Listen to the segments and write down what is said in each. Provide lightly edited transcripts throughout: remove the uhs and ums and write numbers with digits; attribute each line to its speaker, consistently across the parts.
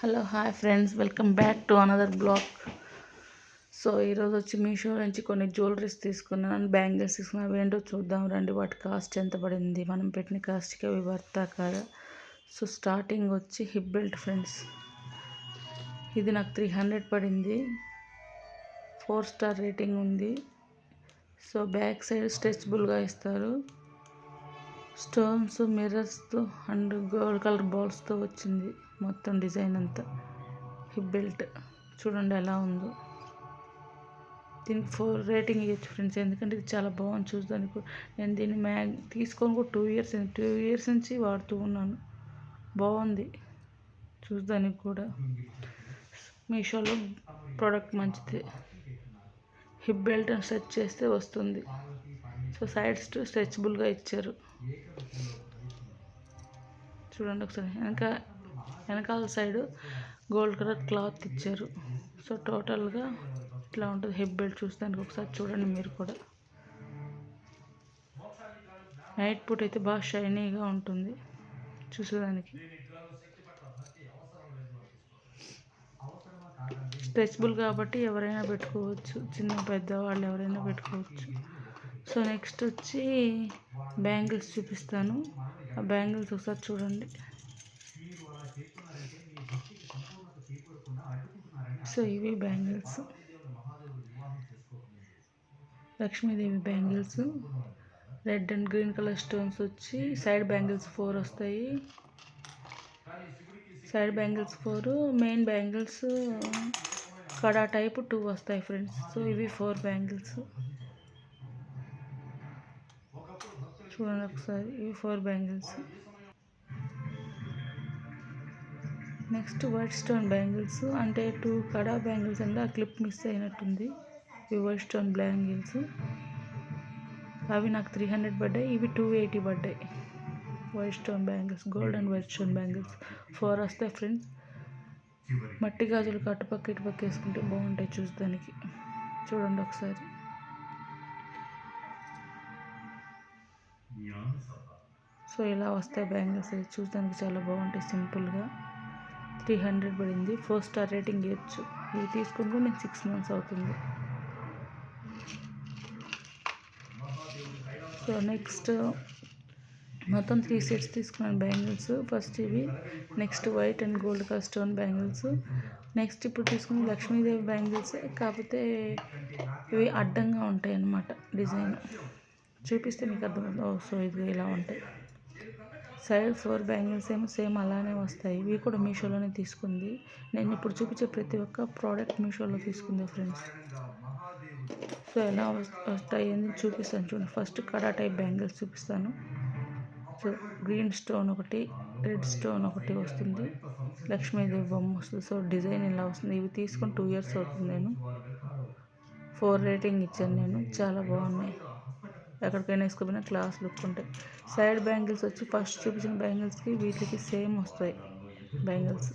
Speaker 1: Hello hi friends, welcome back to another blog. So ఈరోజు వచ్చి మీషో నుంచి కొన్ని జ్యువెలరీస్ తీసుకున్నాను, బ్యాంగిల్స్ తీసుకున్నాను. అవి ఏంటో చూద్దాం రండి. వాటి కాస్ట్ ఎంత పడింది, మనం పెట్టిన కాస్ట్కి అవి వర్తా కాదా. సో స్టార్టింగ్ వచ్చి హిప్ బెల్ట్ ఫ్రెండ్స్, ఇది నాకు 300 పడింది. 4 స్టార్ రేటింగ్ ఉంది. సో బ్యాక్ సైడ్ స్ట్రెచబుల్గా ఇస్తారు. స్టోన్స్, మిర్రర్స్తో అండ్ గోల్డ్ కలర్ బాల్స్తో వచ్చింది మొత్తం డిజైన్ అంతా. హిప్ బెల్ట్ చూడండి ఎలా ఉందో. దీనికి 4 రేటింగ్ ఇవ్వచ్చు ఫ్రెండ్స్, ఎందుకంటే ఇది చాలా బాగుంది చూడడానికి. నేను దీన్ని తీసుకొని కూడా 2 ఇయర్స్ నుంచి వాడుతూ ఉన్నాను. బాగుంది చూడడానికి కూడా. మీషోలో ప్రోడక్ట్ మంచిది. హిప్ బెల్ట్ స్ట్రెచ్ చేస్తే వస్తుంది. సో సైడ్స్ స్ట్రెచబుల్గా ఇచ్చారు చూడండి ఒకసారి. వెనకాల సైడ్ గోల్డ్ కలర్ క్లాత్ ఇచ్చారు. సో టోటల్గా ఇట్లా ఉంటుంది హిప్ బెల్ట్. చూస్తానికి ఒకసారి చూడండి మీరు కూడా. నైట్ పూట అయితే బాగా షైనీగా ఉంటుంది చూసేదానికి. స్ట్రెచబుల్ కాబట్టి ఎవరైనా పెట్టుకోవచ్చు, చిన్న పెద్దవాళ్ళు ఎవరైనా పెట్టుకోవచ్చు. సో నెక్స్ట్ వచ్చి బ్యాంగిల్స్ చూపిస్తాను. ఆ బ్యాంగిల్స్ ఒకసారి చూడండి. సో ఇవి bangles, Lakshmidevi bangles. Red and green colour stones వచ్చి సైడ్ బ్యాంగిల్స్ 4 వస్తాయి. సైడ్ బ్యాంగిల్స్ 4, మెయిన్ బ్యాంగిల్స్ కడా టైప్ 2 వస్తాయి ఫ్రెండ్స్. సో ఇవి 4 బ్యాంగిల్స్ చూడండి ఒకసారి. ఇవి 4 bangles. Next white stone bangles, అంటే 2 కడా బ్యాంగిల్స్ అండి, ఆ క్లిప్ మిస్ అయినట్టుంది. ఇవి వైట్ స్టోన్ బ్యాంగిల్స్. అవి నాకు 300 పడ్డాయి, ఇవి 280 పడ్డాయి. White stone bangles, gold and white stone bangles 4 వస్తాయి ఫ్రెండ్స్. మట్టి గాజులు అటుపక్క ఇటుపక్క వేసుకుంటే బాగుంటాయి చూడడానికి. చూడండి ఒకసారి. సో ఇలా వస్తాయి బ్యాంగిల్స్. చూడడానికి చాలా బాగుంటాయి సింపుల్గా. 300 పడింది. 4 స్టార్ రేటింగ్ ఇవ్వచ్చు. ఇవి తీసుకుని కూడా నేను 6 మంత్స్ అవుతుంది. సో నెక్స్ట్ మొత్తం 3 సెట్స్ తీసుకున్నాను బ్యాంగిల్స్. ఫస్ట్ ఇవి, next white and gold colour stone bangles. Next ఇప్పుడు తీసుకుని లక్ష్మీదేవి బ్యాంగిల్స్, కాకపోతే ఇవి అడ్డంగా ఉంటాయి అన్నమాట. డిజైన్ చూపిస్తే మీకు అర్థమవుతుంది. సో ఇది ఇలా ఉంటాయి. సైడ్ 4 బ్యాంగిల్స్ ఏమో సేమ్ అలానే వస్తాయి. ఇవి కూడా మీషోలోనే తీసుకుంది. నేను ఇప్పుడు చూపించే ప్రతి ఒక్క ప్రోడక్ట్ మీషోలో తీసుకుంది ఫ్రెండ్స్. సో ఎలా వస్తాయి అని చూపిస్తాను చూడండి. ఫస్ట్ కడా టైప్ బ్యాంగిల్స్ చూపిస్తాను. సో గ్రీన్ స్టోన్ ఒకటి, రెడ్ స్టోన్ ఒకటి వస్తుంది, లక్ష్మీదేవి బొమ్మ వస్తుంది. సో డిజైన్ ఇలా వస్తుంది. ఇవి తీసుకొని 2 ఇయర్స్ అవుతుంది. నేను 4 రేటింగ్ ఇచ్చాను. నేను చాలా బాగున్నాయి, ఎక్కడికైనా వేసుకోపోయినా క్లాస్ లుక్ ఉంటాయి. సైడ్ బ్యాంగిల్స్ వచ్చి ఫస్ట్ చూపించిన బ్యాంగిల్స్కి వీటికి సేమ్ వస్తాయి బ్యాంగిల్స్.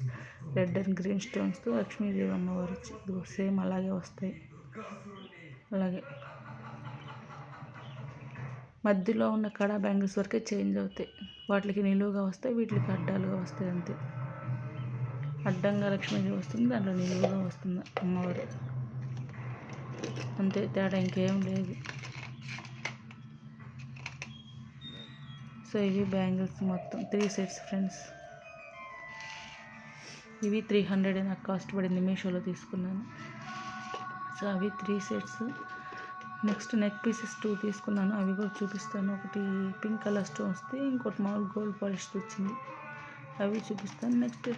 Speaker 1: రెడ్ అండ్ గ్రీన్ స్టోన్స్తో లక్ష్మీదేవి అమ్మవారు వచ్చి సేమ్ అలాగే వస్తాయి. అలాగే మధ్యలో ఉన్న కడా బ్యాంగిల్స్ వరకే చేంజ్ అవుతాయి. వాటికి నిలువుగా వస్తాయి, వీటికి అడ్డాలుగా వస్తాయి అంతే. అడ్డంగా లక్ష్మీదేవి వస్తుంది, దాంట్లో నిలువుగా వస్తుంది అమ్మవారు, అంతే తేడా, ఇంకేం లేదు. సో ఇవి బ్యాంగిల్స్ మొత్తం 3 సెట్స్ ఫ్రెండ్స్. ఇవి 300 నాకు కాస్ట్ పడింది, మీషోలో తీసుకున్నాను. సో అవి 3 సెట్స్. నెక్స్ట్ నెక్ పీసెస్ 2 తీసుకున్నాను, అవి కూడా చూపిస్తాను. ఒకటి పింక్ కలర్ స్టోన్స్ది, ఇంకోటి మామూలు గోల్డ్ పాలిష్ వచ్చింది, అవి చూపిస్తాను. నెక్స్ట్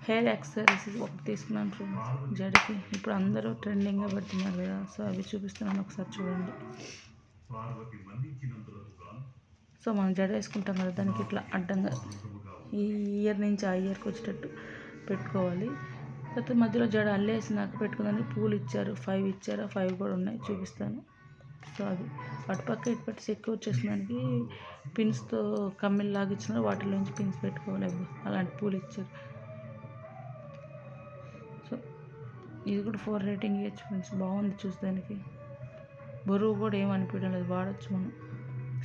Speaker 1: హెయిర్ యాక్సెసరీస్ ఒకటి తీసుకున్నాను ఫ్రెండ్స్, జడకి. ఇప్పుడు అందరూ ట్రెండింగ్గా పెడుతున్నారు కదా, సో అవి చూపిస్తున్నాను, ఒకసారి చూడండి. సో మనం జడ వేసుకుంటాం కదా, దానికి ఇట్లా అడ్డంగా ఈ ఇయర్ నుంచి ఆ ఇయర్కి వచ్చేటట్టు పెట్టుకోవాలి. తర్వాత మధ్యలో జడ అల్లేసినాక పెట్టుకోవడానికి పూలు ఇచ్చారు, 5 ఇచ్చారు. 5 కూడా ఉన్నాయి, చూపిస్తాను. సో అది అటుపక్క ఇటుపక్క సెక్యూర్ చేసడానికి పిన్స్తో కమ్మిల్లాగా ఇచ్చినారు, వాటిలోంచి పిన్స్ పెట్టుకోవాలి. అలాంటి పూలు ఇచ్చారు. సో ఇది కూడా 4 రేటింగ్ ఇవ్వచ్చు ఫ్రెండ్స్, బాగుంది చూసేదానికి. బరువు కూడా ఏమనిపించడం లేదు, వాడచ్చు మనం,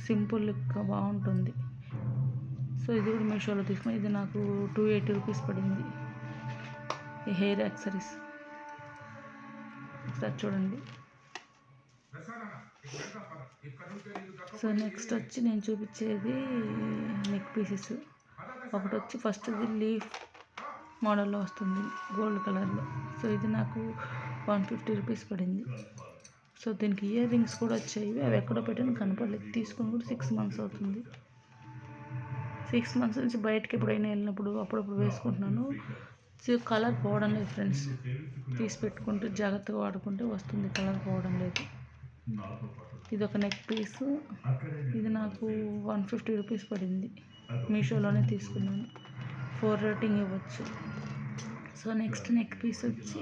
Speaker 1: సింపుల్ లుక్ బాగుంటుంది. సో ఇది కూడా మీషోలో తీసుకుని, ఇది నాకు 280 రూపీస్ పడింది. ఈ హెయిర్ యాక్సరీస్ ఒకసారి చూడండి. సో నెక్స్ట్ వచ్చి నేను చూపించేది నెక్ పీసెస్. ఒకటి వచ్చి ఫస్ట్ది లీఫ్ మోడల్లో వస్తుంది గోల్డ్ కలర్లో. సో ఇది నాకు 150 రూపీస్ పడింది. సో దీనికి ఇయర్ రింగ్స్ కూడా వచ్చాయి. అవి ఎక్కడో పెట్టిన కనపడలేదు. తీసుకొని కూడా 6 మంత్స్ అవుతుంది. 6 మంత్స్ నుంచి బయటకి ఎప్పుడైనా వెళ్ళినప్పుడు అప్పుడప్పుడు వేసుకుంటున్నాను. కలర్ పోవడం లేదు ఫ్రెండ్స్. తీసి పెట్టుకుంటే జాగ్రత్తగా వాడుకుంటే వస్తుంది, కలర్ పోవడం లేదు. ఇది ఒక నెక్ పీసు. ఇది నాకు 150 రూపీస్ పడింది. మీషోలోనే తీసుకున్నాను. 4 రేటింగ్ ఇవ్వచ్చు. సో నెక్స్ట్ నెక్ పీస్ వచ్చి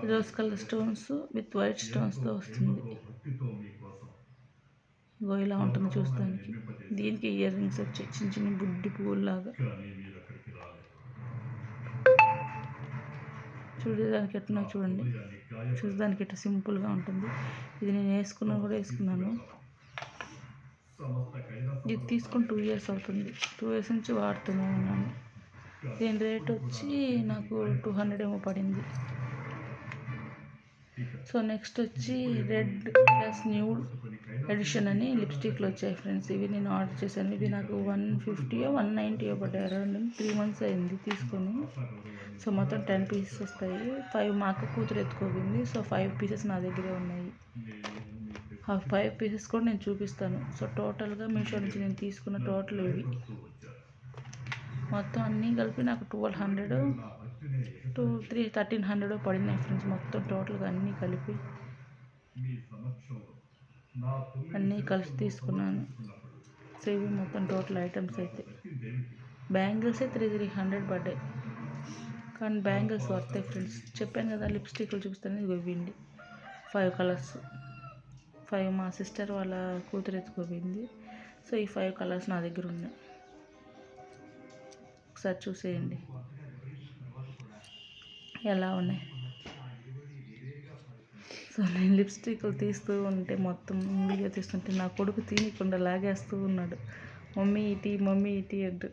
Speaker 1: rose colour stones with white స్టోన్స్తో వస్తుంది. ఇగో ఇలా ఉంటుంది చూస్తానికి. దీనికి ఇయర్ రింగ్స్ వచ్చి చిన్న చిన్న బుడ్డి పువ్వులాగా. చూడడానికి ఎట్లా చూడండి. చూడడానికి ఎట్లా సింపుల్గా ఉంటుంది. ఇది నేను వేసుకున్నాను. ఇది తీసుకుని 2 ఇయర్స్ అవుతుంది. 2 ఇయర్స్ నుంచి వాడుతూనే ఉన్నాను. దీని రేట్ వచ్చి నాకు 200 ఏమో పడింది. సో నెక్స్ట్ వచ్చి రెడ్ ప్లస్ న్యూడ్ ఎడిషన్ అని లిప్స్టిక్లు వచ్చాయి ఫ్రెండ్స్. ఇవి నేను ఆర్డర్ చేశాను. ఇవి నాకు 150 190 పడ్డాయి. అరౌండ్ 3 మంత్స్ అయింది తీసుకొని. సో మొత్తం 10 పీసెస్ వస్తాయి. 5 మా అక్క కూతురు ఎత్తుకోబోయింది. సో 5 పీసెస్ నా దగ్గరే ఉన్నాయి. ఆ 5 పీసెస్ కూడా నేను చూపిస్తాను. సో టోటల్గా మీషో నుంచి నేను తీసుకున్న టోటల్ ఇవి మొత్తం అన్నీ కలిపి నాకు 1200 to 1300 పడినాయి ఫ్రెండ్స్. మొత్తం టోటల్గా అన్నీ కలిపి తీసుకున్నాను. సో ఇవి మొత్తం టోటల్ ఐటమ్స్ అయితే. బ్యాంగిల్సే 300 పడ్డాయి. కానీ బ్యాంగిల్స్ వస్తాయి ఫ్రెండ్స్. చెప్పాను కదా లిప్స్టిక్లు చూపిస్తాను. ఇది ఇవ్వండి 5 కలర్స్. 5 మా సిస్టర్ వాళ్ళ కూతురు ఎత్తుకోపోయింది. సో ఈ 5 కలర్స్ నా దగ్గర ఉన్నాయి. ఒకసారి చూసేయండి ఎలా ఉన్నాయి. సో నేను లిప్స్టిక్లు తీస్తూ ఉంటే మొత్తం వీడియో తీస్తుంటే నా కొడుకు తినకుండా లాగేస్తూ ఉన్నాడు. మమ్మీ ఇటీ అంటూ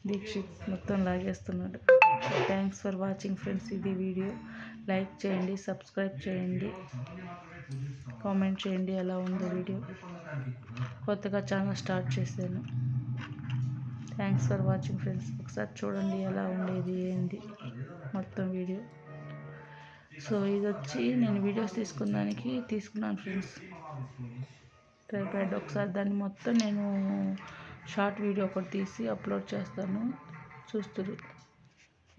Speaker 1: దీక్షిత్ మొత్తం లాగేస్తున్నాడు. Thanks for watching friends. ఇది వీడియో లైక్ చేయండి, సబ్స్క్రైబ్ చేయండి, కామెంట్ చేయండి ఎలా ఉందో వీడియో. కొత్తగా ఛానల్ స్టార్ట్ చేశాను. Thanks for watching friends. ఒకసారి చూడండి ఎలా ఉండేది ఏంది మొత్తం వీడియో. సో ఇది వచ్చి నేను వీడియోస్ తీసుకున్నాను ఫ్రెండ్స్. ట్రైపాడ్. ఒకసారి దాన్ని మొత్తం నేను షార్ట్ వీడియో ఒకటి తీసి అప్లోడ్ చేస్తాను, చూస్తారు.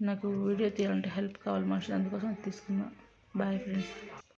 Speaker 1: నాకు వీడియో తీయాలంటే హెల్ప్ కావాలి మనుషులు, అందుకోసం తీసుకున్నా. Bye friends.